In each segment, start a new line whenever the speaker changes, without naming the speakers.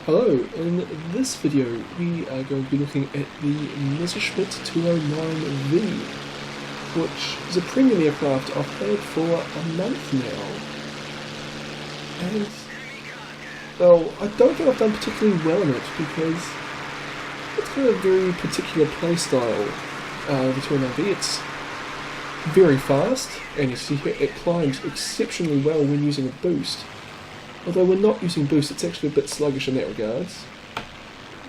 Hello, in this video we are going to be looking at the Messerschmitt 209V, which is a premium aircraft I've had for a month now. And, well, I don't think I've done particularly well in it because it's got a very particular playstyle, the 209V. It's very fast, and you see here it climbs exceptionally well when using a boost. Although we're not using boost, it's actually a bit sluggish in that regards.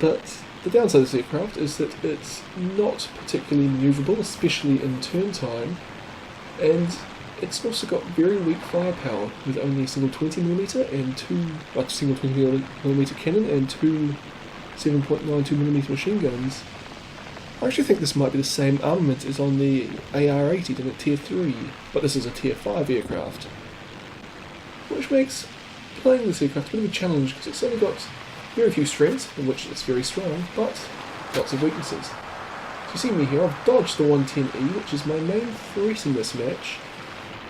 But the downside of this aircraft is that it's not particularly manoeuvrable, especially in turn time, and it's also got very weak firepower with only a single 20mm and single 20mm cannon and two 7.92mm machine guns. I actually think this might be the same armament as on the AR-80 done at Tier 3, but this is a Tier 5 aircraft, which makes playing this aircraft a bit of a challenge because it's only got very few strengths, in which it's very strong, but lots of weaknesses. So you see me here, I've dodged the 110E, which is my main threat in this match,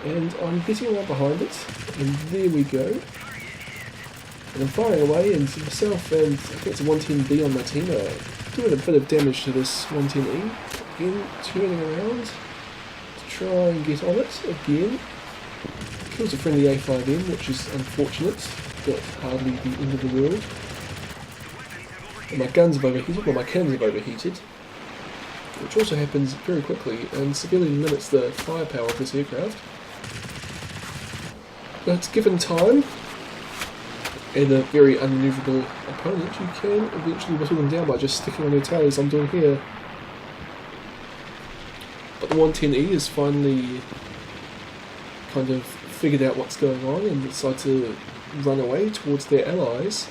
and I'm getting around behind it, and there we go. And I'm firing away, and myself and I think it's a 110B on my team are doing a bit of damage to this 110E. Again, turning around to try and get on it again. Kills a friendly A5M, which is unfortunate, but hardly the end of the world. And my guns have overheated, well my cannons have overheated, which also happens very quickly and severely limits the firepower of this aircraft. But given time and a very unmanoeuvrable opponent, you can eventually whittle them down by just sticking on your tail as I'm doing here. But the 110E is finally kind of figured out what's going on and decide to run away towards their allies.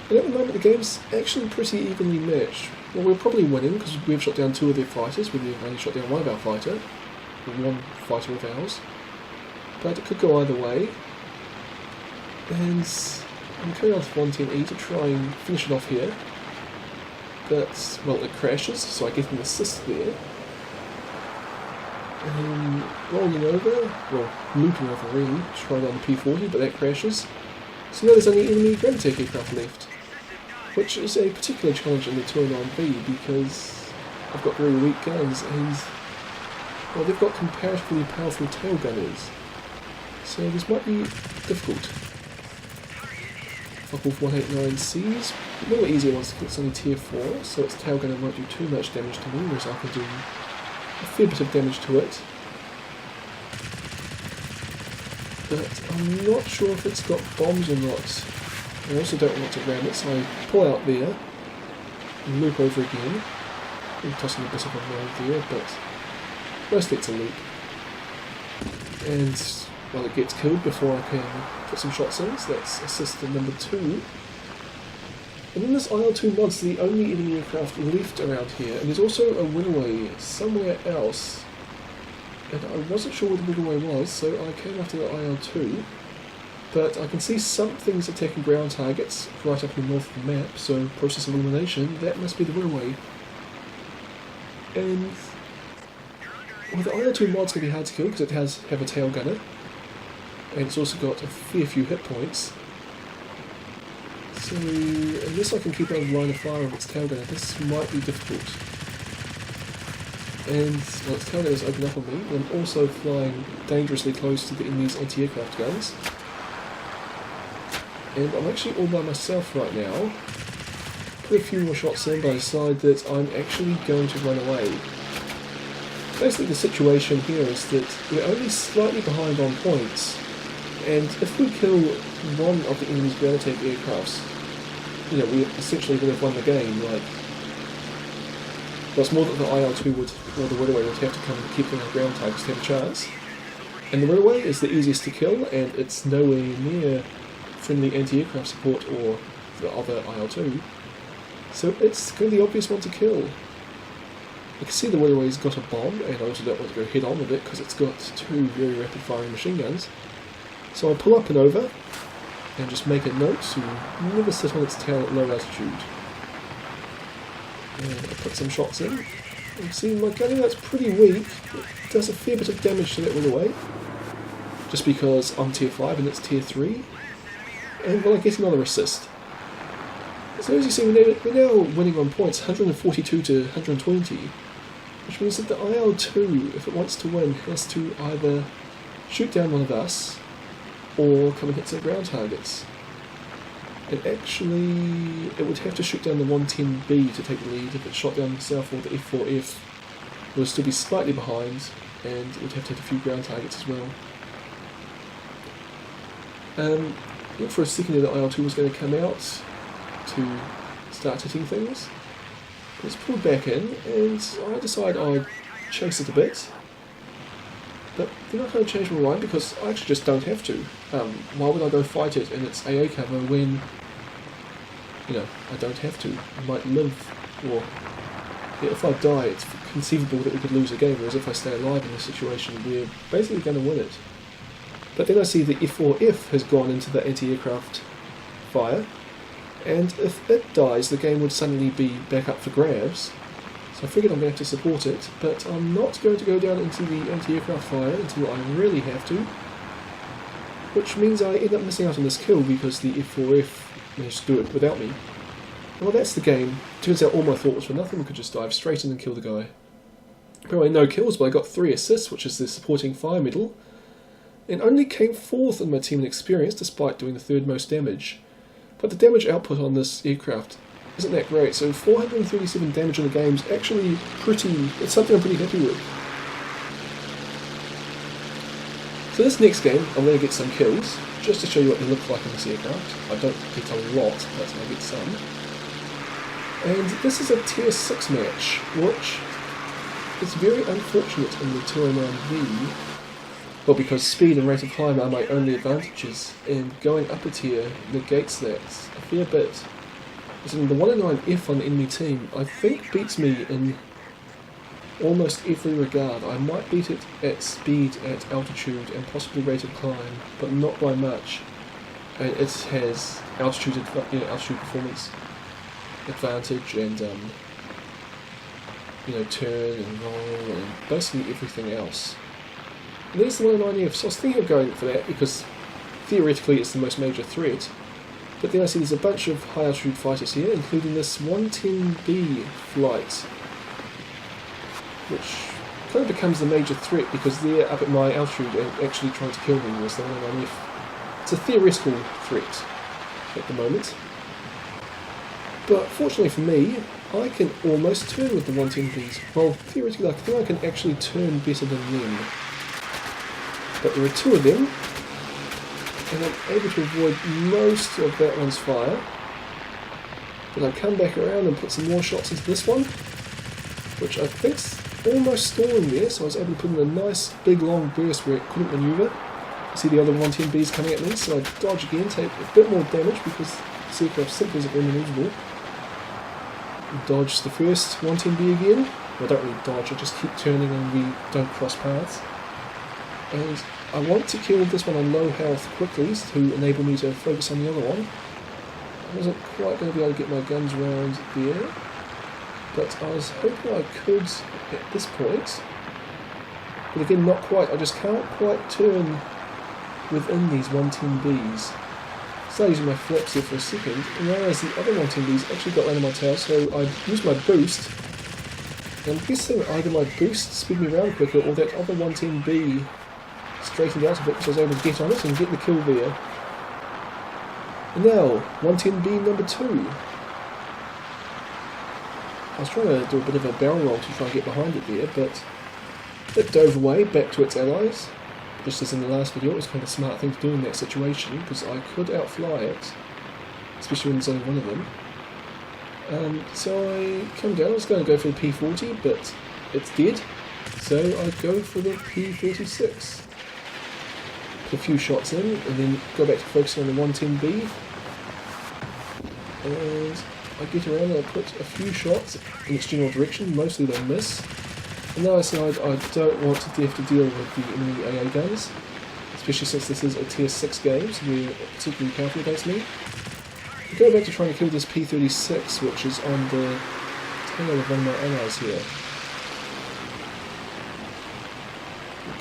And at the moment the game's actually pretty evenly matched. Well, we're probably winning because we've shot down two of their fighters, we've only shot down one of our fighter, or one fighter of ours. But it could go either way. And I'm carrying on with 110E to try and finish it off here. But, well, it crashes, so I get an assist there. Rolling over, well, looping over really, trying on the P40, but that crashes. So now there's only enemy ground attack aircraft left, which is a particular challenge in the 209V because I've got very weak guns and, well, they've got comparatively powerful tail gunners. So this might be difficult. Fuck off 189Cs, a little easier once it's only Tier 4, so its tail gunner won't do too much damage to me, whereas I can do a fair bit of damage to it, but I'm not sure if it's got bombs or not. I also don't want to ram it, so I pull out there and loop over again. I'm tossing a bit of a roll there, but mostly it's a loop. And, well, it gets killed before I can put some shots in, so that's assist number 2. And then this IL-2 mod's the only enemy aircraft left around here, and there's also a runaway somewhere else. And I wasn't sure where the runaway was, so I came after the IL-2. But I can see some things attacking ground targets right up in the north of the map, so process of elimination, that must be the runaway. And, well, the IL-2 mod's going to be hard to kill because it has a tail gunner, and it's also got a fair few hit points. So, unless I can keep out of line of fire of its tail gunner, this might be difficult. And, well, its tail gunners open up on me, and I'm also flying dangerously close to the enemy's anti-aircraft guns. And I'm actually all by myself right now. Put a few more shots in, but I decide that I'm actually going to run away. Basically the situation here is that we're only slightly behind on points, and if we kill one of the enemy's ground attack aircrafts, you know, we essentially would have won the game. Like, well, it's more that the IL-2 would, or the runaway would have to come and keep our ground targets to have a chance. And the runaway is the easiest to kill, and it's nowhere near friendly anti-aircraft support or the other IL-2. So it's kind of the obvious one to kill. I can see the runaway's got a bomb, and I also don't want to go head on with it because it's got two very rapid firing machine guns. So I pull up and over, and just make a note to never sit on its tail at low altitude. And I put some shots in. You see my gunning, that's pretty weak. It does a fair bit of damage to that runaway. Just because I'm Tier 5 and it's Tier 3. And well, I get another assist. So as you see, we're now winning on points, 142 to 120, which means that the IL-2, if it wants to win, has to either shoot down one of us or come and hit some ground targets. And actually, it would have to shoot down the 110B to take the lead. If it shot down itself, or the F4F, it would still be slightly behind, and it would have to hit a few ground targets as well. I think for a second that IL-2 was going to come out to start hitting things. It's pulled back in, and I decide I'd chase it a bit. But then I kind of changed my mind because I actually just don't have to. Why would I go fight it in its AA cover when, I don't have to? I might live, or if I die, it's conceivable that we could lose a game, whereas if I stay alive in this situation, we're basically going to win it. But then I see the F4F has gone into the anti-aircraft fire, and if it dies, the game would suddenly be back up for grabs. So I figured I'm going to have to support it, but I'm not going to go down into the anti-aircraft fire until I really have to, which means I end up missing out on this kill because the F4F managed to do it without me. Well, that's the game. Turns out all my thought was for nothing, we could just dive straight in and kill the guy. Apparently no kills, but I got 3 assists, which is the supporting fire medal, and only came 4th in my team in experience despite doing the 3rd most damage. But the damage output on this aircraft isn't that great, so 437 damage in the game is actually it's something I'm pretty happy with. So this next game, I'm going to get some kills, just to show you what they look like in this aircraft. I don't get a lot, but I get some. And this is a tier 6 match, which is very unfortunate in the 209V. Well, because speed and rate of climb are my only advantages, and going up a tier negates that a fair bit. As in the 109F on the enemy team, I think beats me in almost every regard. I might beat it at speed, at altitude, and possibly rate of climb, but not by much. And it has altitude performance advantage, and turn and roll, and basically everything else. And there's the 109F, so I was thinking of going for that because theoretically it's the most major threat. But then I see there's a bunch of high altitude fighters here, including this 110B flight, which kind of becomes the major threat because they're up at my altitude and actually trying to kill me, whereas the 109F, it's a theoretical threat at the moment. But fortunately for me, I can almost turn with the 110Bs. Well, theoretically I think I can actually turn better than them. But there are 2 of them, and I'm able to avoid most of that one's fire. But I come back around and put some more shots into this one, which I think's almost stalling there, so I was able to put in a nice big long burst where it couldn't manoeuvre. I see the other 110Bs coming at me, so I dodge again, take a bit more damage because the aircraft simply isn't very manoeuvrable. Dodge the first 110B again. Well, I don't really dodge, I just keep turning and we don't cross paths. And I want to kill this one on low health quickly to enable me to focus on the other one. I wasn't quite going to be able to get my guns around there, but I was hoping I could at this point. But again, not quite. I just can't quite turn within these 110Bs. Started using my flaps here for a second, and realised the other 110Bs actually got land on my tail, so I used my boost. And I'm guessing either my boost sped me around quicker, or that other 110B straightened out of it, so I was able to get on it and get the kill there. And now, 110B number 2. I was trying to do a bit of a barrel roll to try and get behind it there, but it dove away back to its allies. Just as in the last video, it was kind of a smart thing to do in that situation, because I could outfly it, especially when there's only one of them. So I come down, I was going to go for the P40, but it's dead, so I go for the P36. Put a few shots in, and then go back to focusing on the 110B. And I get around and I put a few shots in its general direction, mostly they miss. And now I decide I don't want to have to deal with the enemy AA guns, especially since this is a tier 6 game, so they're particularly powerful against me. I go back to trying to kill this P36, which is on the tail of one of my allies here.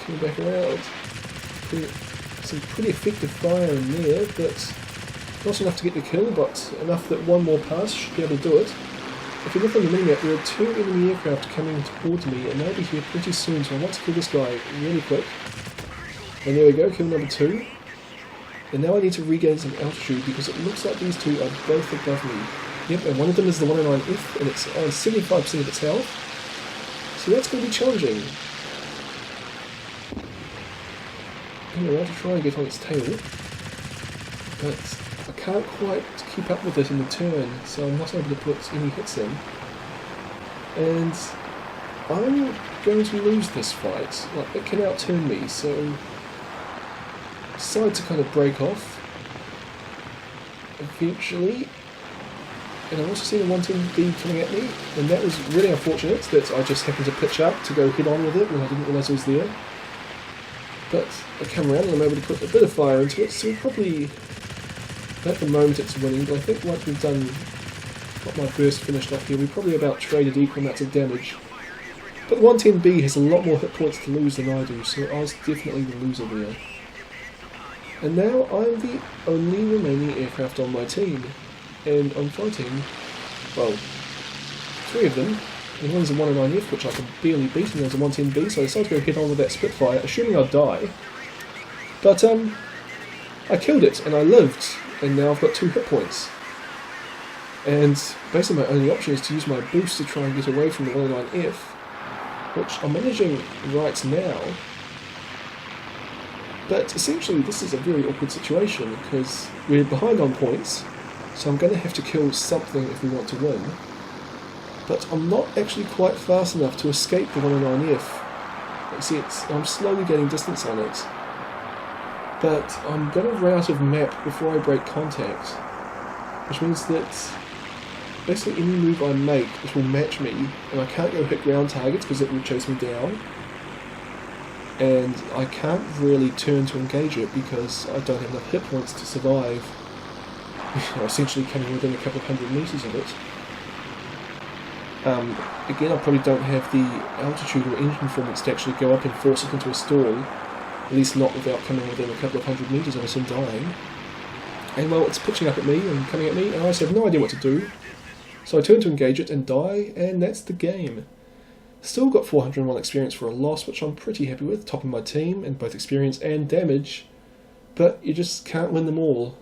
Come back around. Some pretty effective fire in there, but Not enough to get the kill, but enough that one more pass should be able to do it. If you look on the minimap, there are 2 enemy aircraft coming towards me, and they'll be here pretty soon, so I want to kill this guy really quick. And there we go, kill number 2. And now I need to regain some altitude, because it looks like these 2 are both above me. Yep, and one of them is the 109F, and it's on 75% of its health. So that's going to be challenging. Anyway, I want to try and get on its tail. But I can't quite keep up with it in the turn, so I'm not able to put any hits in. And I'm going to lose this fight. Like, it can outturn me, so I decide to kind of break off eventually. And I also see the 110B coming at me, and that was really unfortunate that I just happened to pitch up to go head on with it when I didn't realise it was there. But I come around and I'm able to put a bit of fire into it, so probably, at the moment it's winning, but I think once we've got my burst finished up here, we probably about traded equal amounts of damage. But the 110B has a lot more hit points to lose than I do, so I was definitely the loser there. And now I'm the only remaining aircraft on my team, and I'm fighting, well, 3 of them. And one's a 109F, which I can barely beat, and there's a 110B, so I decided to go head on with that Spitfire, assuming I'd die. But, I killed it, and I lived, and now I've got 2 hit points. And basically my only option is to use my boost to try and get away from the 109F, which I'm managing right now. But essentially this is a very awkward situation, because we're behind on points, so I'm going to have to kill something if we want to win. But I'm not actually quite fast enough to escape the 109F. You see, I'm slowly gaining distance on it. But I'm going to run out of map before I break contact, which means that basically any move I make, it will match me, and I can't go hit ground targets because it will chase me down. And I can't really turn to engage it because I don't have enough hit points to survive. Essentially coming within a couple of 100 metres of it. Again, I probably don't have the altitude or engine performance to actually go up and force it into a stall, at least not without coming within a couple of 100 metres of it and dying. And well, it's pitching up at me and coming at me, and I just have no idea what to do. So I turn to engage it and die, and that's the game. Still got 401 experience for a loss, which I'm pretty happy with, topping my team in both experience and damage, but you just can't win them all.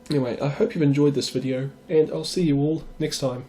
Anyway, I hope you've enjoyed this video, and I'll see you all next time.